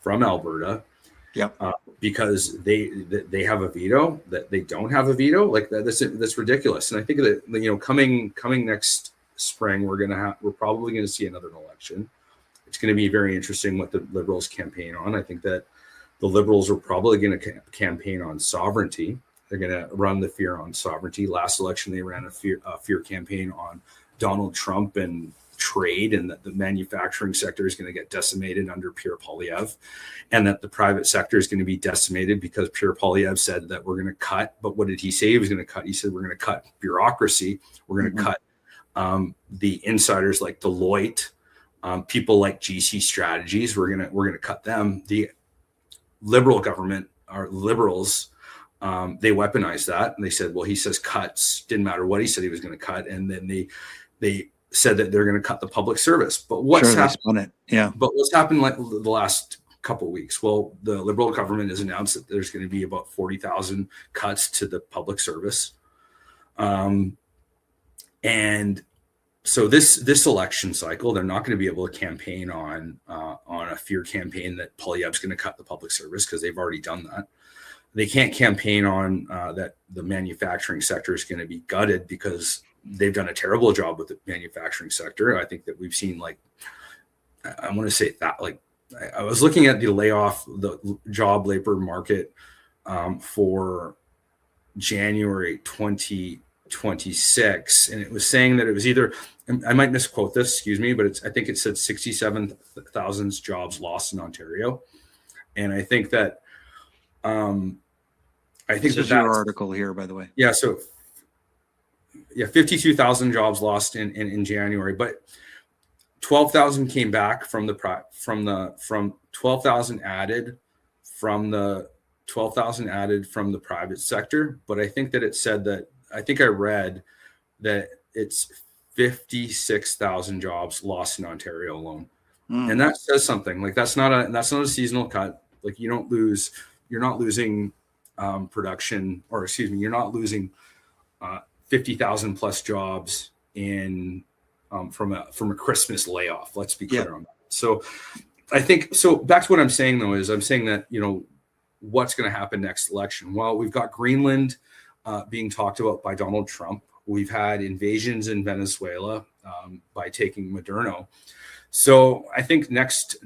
from Alberta, because they have a veto, that they don't have a veto, like that's ridiculous. And I think that coming next spring, we're probably going to see another election. It's going to be very interesting what the Liberals campaign on. I think that the Liberals are probably going to campaign on sovereignty. They're going to run the fear on sovereignty. Last election, they ran a fear campaign on Donald Trump and trade, and that the manufacturing sector is going to get decimated under Pierre Poilievre, and that the private sector is going to be decimated because Pierre Poilievre said that we're going to cut. But what did he say he was going to cut? He said we're going to cut bureaucracy. We're going to cut the insiders like Deloitte, people like GC Strategies. We're going to cut them. The Liberal government, our Liberals, they weaponized that, and they said, well, he says cuts, didn't matter what he said he was going to cut. And then they said that they're going to cut the public service. But what's happened? But what's happened like the last couple of weeks? Well, the Liberal government has announced that there's going to be about 40,000 cuts to the public service. And so this election cycle, they're not going to be able to campaign on a fear campaign that Poilievre's going to cut the public service, because they've already done that. They can't campaign on that the manufacturing sector is going to be gutted, because they've done a terrible job with the manufacturing sector. I think that we've seen, like, I want to say that, like, I was looking at the job labor market for January 2026, and it was saying that it was either, I might misquote this, excuse me, but I think it said 67,000 jobs lost in Ontario. And I think that, this is your article here, by the way. Yeah. So 52,000 jobs lost in January, but 12,000 came back from 12,000 added from the 12,000 added from the private sector. But I think that it said that, I think I read that it's 56,000 jobs lost in Ontario alone. And that says something. Like, that's not a seasonal cut. Like, you're not losing production, or excuse me, you're not losing 50,000 plus jobs in from a Christmas layoff. Let's be clear on that. So I think, so back to what I'm saying though, is I'm saying that, what's going to happen next election? Well, we've got Greenland being talked about by Donald Trump. We've had invasions in Venezuela by taking Moderno. So I think next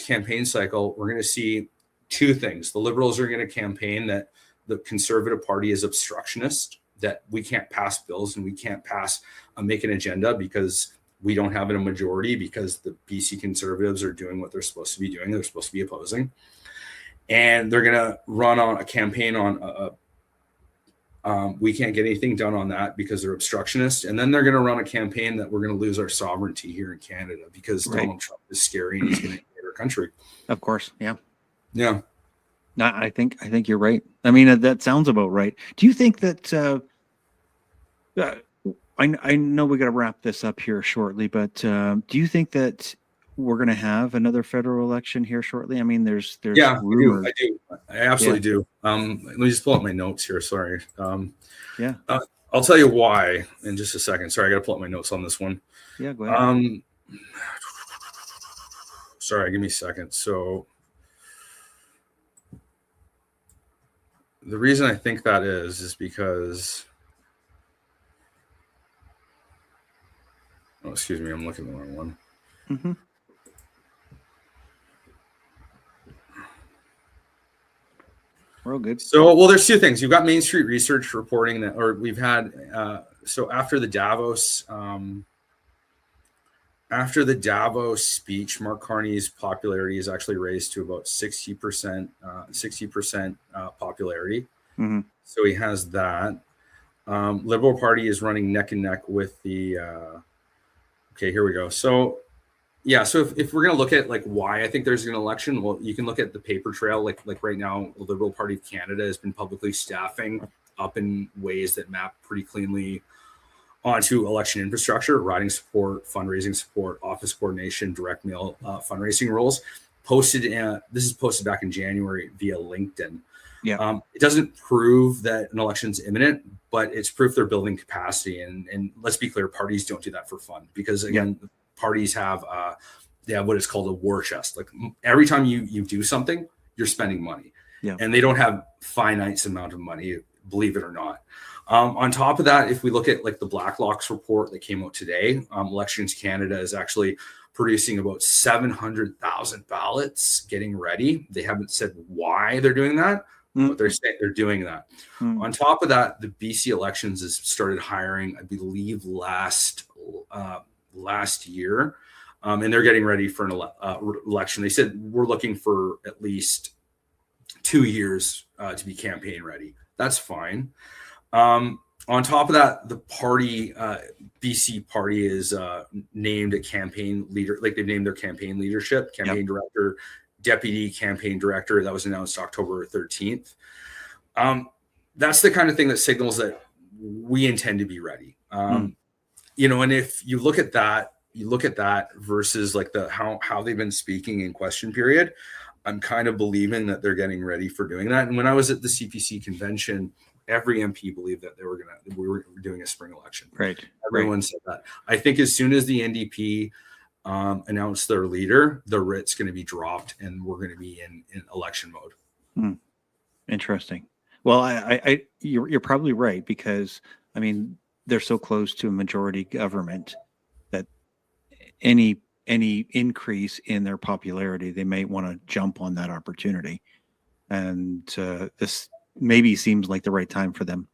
campaign cycle, we're going to see two things. The Liberals are going to campaign that the Conservative Party is obstructionist, that we can't pass bills and we can't make an agenda because we don't have a majority, because the BC Conservatives are doing what they're supposed to be doing. They're supposed to be opposing. And they're going to run on a campaign on we can't get anything done on that because they're obstructionist. And then they're going to run a campaign that we're going to lose our sovereignty here in Canada because Donald Trump is scary and he's going to invade our country. Of course. Yeah. Yeah. No, I think you're right. I mean, that sounds about right. Do you think that, I know we got to wrap this up here shortly, but do you think that we're going to have another federal election here shortly? I mean, there's rumors. I do. I absolutely do. Let me just pull up my notes here. Sorry. I'll tell you why in just a second. Sorry, I got to pull up my notes on this one. Yeah, go ahead. Sorry, give me a second. So the reason I think that is because, oh, excuse me, I'm looking at the wrong one. Mm-hmm. We're all good. So, well, there's two things. You've got Main Street Research reporting that, or we've had, so after the Davos speech, Mark Carney's popularity is actually raised to about 60% popularity. Mm-hmm. So he has that. Liberal Party is running neck and neck with the. Okay, here we go. So, yeah. So if we're gonna look at like why I think there's an election, well, you can look at the paper trail. Like right now, the Liberal Party of Canada has been publicly staffing up in ways that map pretty cleanly onto election infrastructure, riding support, fundraising support, office coordination, direct mail fundraising roles. This is posted back in January via LinkedIn. Yeah. It doesn't prove that an election's imminent, but it's proof they're building capacity. And let's be clear, parties don't do that for fun, because again, parties have what is called a war chest. Like every time you do something, you're spending money, and they don't have finite amount of money, believe it or not. On top of that, if we look at like the Blacklocks report that came out today, Elections Canada is actually producing about 700,000 ballots getting ready. They haven't said why they're doing that, but they're saying they're doing that. On top of that, the BC Elections has started hiring, I believe, last year, and they're getting ready for an election. They said we're looking for at least 2 years to be campaign ready. That's fine. On top of that, the party, BC Party, is named a campaign leader. Like they've named their campaign leadership, campaign director, deputy campaign director. That was announced October 13th. That's the kind of thing that signals that we intend to be ready. You know, and if you look at that versus like how they've been speaking in question period, I'm kind of believing that they're getting ready for doing that. And when I was at the CPC convention, every MP believed that we were doing a spring election. Right. Everyone said that. I think as soon as the NDP announced their leader, the writ's going to be dropped, and we're going to be in election mode. Interesting. Well, you're probably right, because I mean they're so close to a majority government that any increase in their popularity, they may want to jump on that opportunity, and this maybe seems like the right time for them.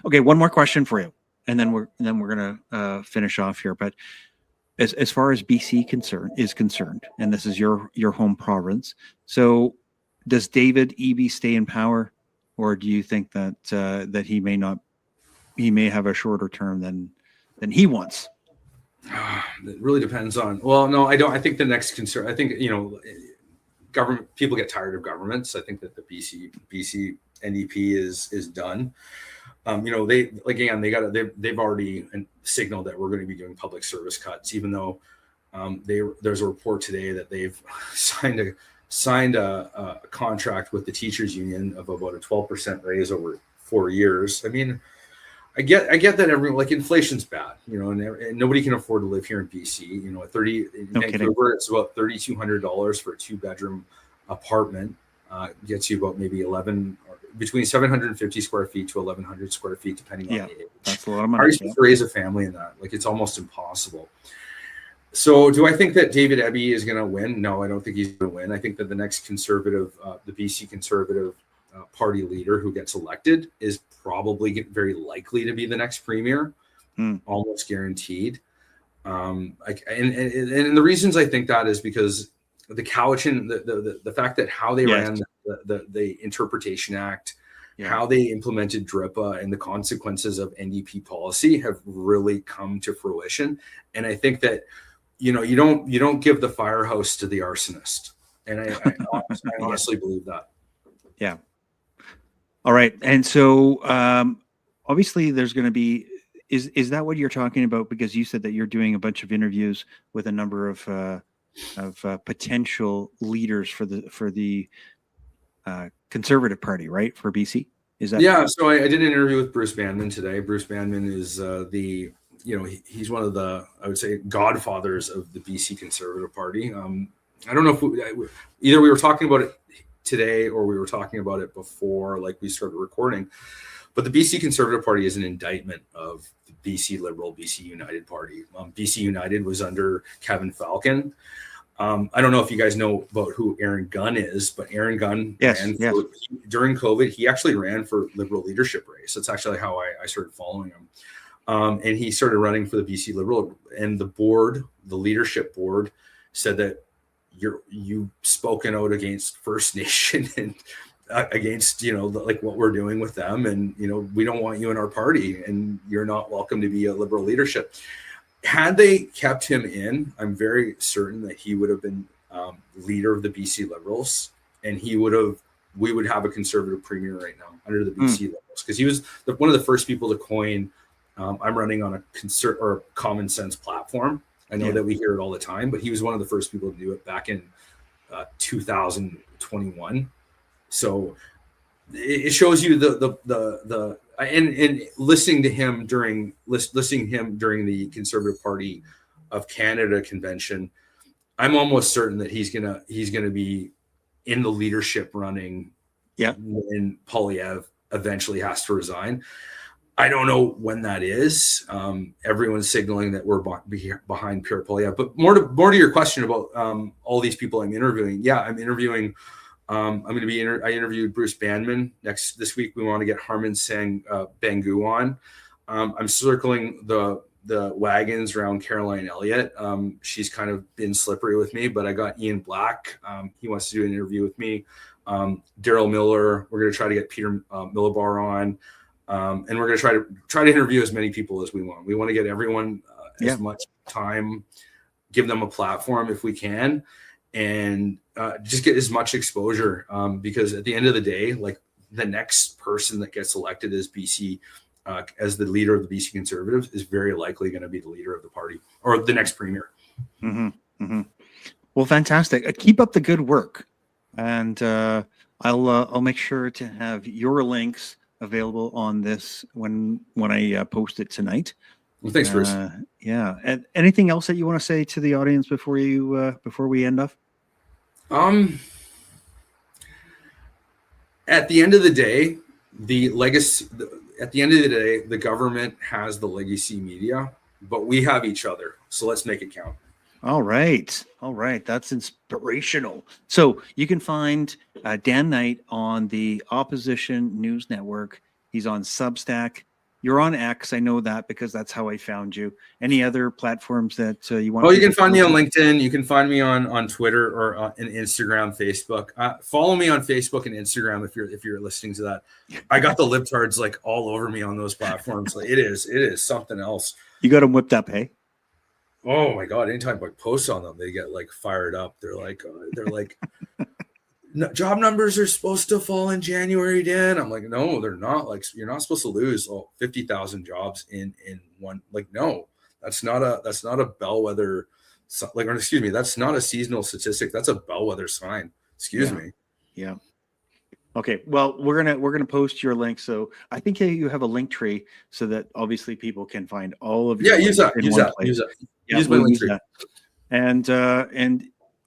Okay, one more question for you, and then we're gonna finish off here. But as far as BC is concerned, and this is your home province, so does David Eby stay in power, or do you think that that he may have a shorter term than he wants? It really depends on. Well, no, I don't. I think the next concern. I think government people get tired of governments. I think that the BC NDP is done. They've already signaled that we're going to be doing public service cuts, even though there's a report today that they've signed a contract with the teachers union of about a 12% raise over 4 years. I mean, I get that everyone, like, inflation's bad, and nobody can afford to live here in BC. In Vancouver, it's about $3,200 for a 2-bedroom apartment. Gets you about maybe between 750 square feet to 1,100 square feet, depending on the age. That's a lot of money. How are you supposed to raise a family in that? Like, it's almost impossible. So do I think that David Eby is going to win? No, I don't think he's going to win. I think that the next Conservative, the BC Conservative party leader who gets elected is probably very likely to be the next premier, almost guaranteed. And the reasons I think that is because the Cowichan, the fact that how they ran the Interpretation Act, how they implemented DRIPA, and the consequences of NDP policy have really come to fruition. And I think that you don't give the firehouse to the arsonist, and I honestly believe that. Yeah. All right. And so obviously there's going to be, is that what you're talking about? Because you said that you're doing a bunch of interviews with a number of potential leaders for the Conservative Party, right? For BC. Is that? Yeah. So I did an interview with Bruce Banman today. Bruce Banman is he's one of the, I would say, godfathers of the BC Conservative Party. I don't know if either we were talking about it today or we were talking about it before, like we started recording, but the BC Conservative Party is an indictment of the BC Liberal, BC United Party. BC United was under Kevin Falcon. I don't know if you guys know about who Aaron Gunn is, but Aaron Gunn during COVID, he actually ran for Liberal leadership race. That's actually how I started following him. And he started running for the BC Liberal, and the leadership board said that you've spoken out against First Nation and against, like what we're doing with them. And, we don't want you in our party, and you're not welcome to be a Liberal leadership. Had they kept him in, I'm very certain that he would have been leader of the BC Liberals, and we would have a Conservative premier right now under the BC Liberals, because he was one of the first people to coin, I'm running on a common sense platform. I know that we hear it all the time, but he was one of the first people to do it back in 2021. So it shows you and listening to him during the Conservative Party of Canada convention, I'm almost certain that he's gonna be in the leadership running. Yeah, when Poilievre eventually has to resign. I don't know when that is. Everyone's signaling that we're behind Pierre Poilievre. But more to your question about all these people I'm interviewing. Yeah, I'm interviewing. I interviewed Bruce Bandman this week. We want to get Harman Singh Bangu on. I'm circling the wagons around Caroline Elliott. She's kind of been slippery with me, but I got Ian Black. He wants to do an interview with me. Daryl Miller. We're going to try to get Peter Millibar on. And we're going to try to interview as many people as we want. We want to get everyone as much time, give them a platform if we can, and just get as much exposure. Because at the end of the day, like, the next person that gets elected as BC, as the leader of the BC Conservatives, is very likely going to be the leader of the party or the next premier. Mm-hmm. Mm-hmm. Well, fantastic. Keep up the good work, and I'll make sure to have your links available on this when I post it tonight. Well, thanks, Bruce. Yeah. And anything else that you want to say to the audience before we end off? At the end of the day, the government has the legacy media, but we have each other. So let's make it count. All right. That's inspirational. So you can find Dan Knight on the Opposition News Network. He's on Substack. You're on X. I know that because that's how I found you. Any other platforms that you want? Oh, you can find me on LinkedIn. You can find me on Twitter or on Instagram, Facebook. Follow me on Facebook and Instagram if you're listening to that. I got the libtards like all over me on those platforms. Like, it is something else. You got them whipped up, hey? Oh my God! Anytime I post on them, they get like fired up. They're like, no, job numbers are supposed to fall in January, Dan. I'm like, no, they're not. Like, you're not supposed to lose 50,000 jobs in one. Like, no, that's not a bellwether. Like, or excuse me, that's not a seasonal statistic. That's a bellwether sign. Excuse me. Yeah. Okay. Well, we're gonna post your link. So I think you have a link tree so that obviously people can find all of your. Yeah, use that. Use my link tree. And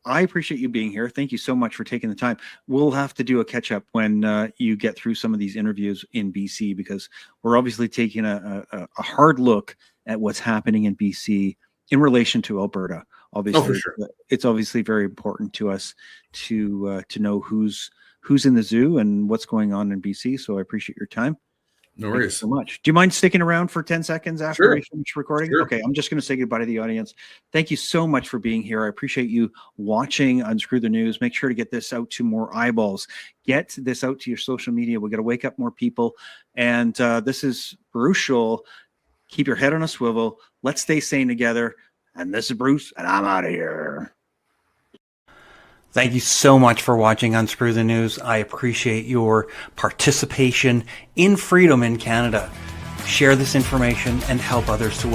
I appreciate you being here. Thank you so much for taking the time. We'll have to do a catch up when you get through some of these interviews in BC, because we're obviously taking a hard look at what's happening in BC in relation to Alberta. Obviously, for sure. It's obviously very important to us to know who's in the zoo and what's going on in BC. So I appreciate your time. No worries. Thank you so much. Do you mind sticking around for 10 seconds after Sure. we finish recording? Sure. Okay, I'm just going to say goodbye to the audience. Thank you so much for being here. I appreciate you watching Unscrew the News. Make sure to get this out to more eyeballs. Get this out to your social media. We got to wake up more people. And this is Bruce Scholl. Keep your head on a swivel. Let's stay sane together. And this is Bruce, and I'm out of here. Thank you so much for watching Unscrew the News. I appreciate your participation in freedom in Canada. Share this information and help others to wake